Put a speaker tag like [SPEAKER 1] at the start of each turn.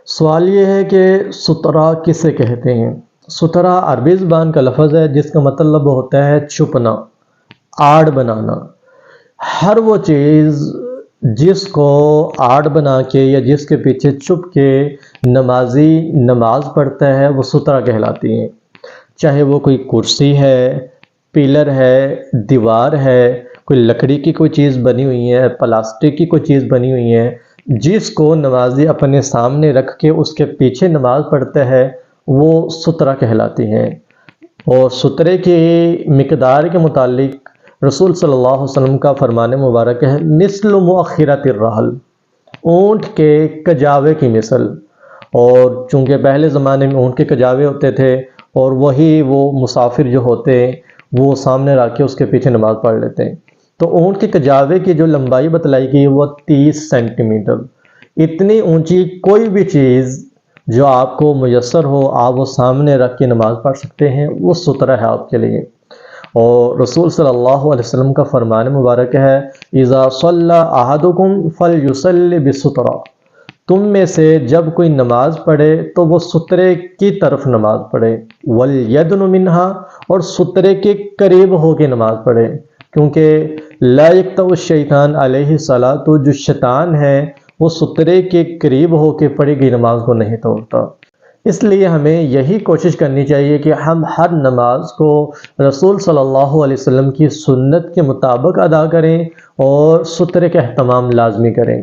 [SPEAKER 1] سوال یہ ہے کہ سترہ کسے کہتے ہیں؟ سترہ عربی زبان کا لفظ ہے جس کا مطلب ہوتا ہے چھپنا، آڑ بنانا۔ ہر وہ چیز جس کو آڑ بنا کے یا جس کے پیچھے چھپ کے نمازی نماز پڑھتا ہے وہ سترہ کہلاتی ہیں، چاہے وہ کوئی کرسی ہے، پلر ہے، دیوار ہے، کوئی لکڑی کی کوئی چیز بنی ہوئی ہے، پلاسٹک کی کوئی چیز بنی ہوئی ہے، جس کو نمازی اپنے سامنے رکھ کے اس کے پیچھے نماز پڑھتا ہے وہ سترہ کہلاتی ہیں۔ اور سترے کی مقدار کے متعلق رسول صلی اللہ علیہ وسلم کا فرمان مبارک ہے مثل مؤخرۃ الرحل، اونٹ کے کجاوے کی مثل۔ اور چونکہ پہلے زمانے میں اونٹ کے کجاوے ہوتے تھے اور وہی وہ مسافر جو ہوتے ہیں وہ سامنے رکھ کے اس کے پیچھے نماز پڑھ لیتے ہیں، تو اونٹ کے کجاوے کی جو لمبائی بتلائی گئی وہ 30 سینٹی میٹر۔ اتنی اونچی کوئی بھی چیز جو آپ کو میسر ہو آپ وہ سامنے رکھ کے نماز پڑھ سکتے ہیں، وہ سترہ ہے آپ کے لیے۔ اور رسول صلی اللہ علیہ وسلم کا فرمان مبارک ہے اذا صلی احدکم فلیصلی بسترہ، تم میں سے جب کوئی نماز پڑھے تو وہ سترے کی طرف نماز پڑھے، وَلْيَدْنُ مِنْهَا، اور سترے کے قریب ہو کے نماز پڑھے، کیونکہ لا يقطع الشیطان علیہ الصلاۃ، جو شیطان ہے وہ سترے کے قریب ہو کے پڑھی گئی نماز کو نہیں توڑتا۔ اس لیے ہمیں یہی کوشش کرنی چاہیے کہ ہم ہر نماز کو رسول صلی اللہ علیہ وسلم کی سنت کے مطابق ادا کریں اور سترے کا اہتمام لازمی کریں۔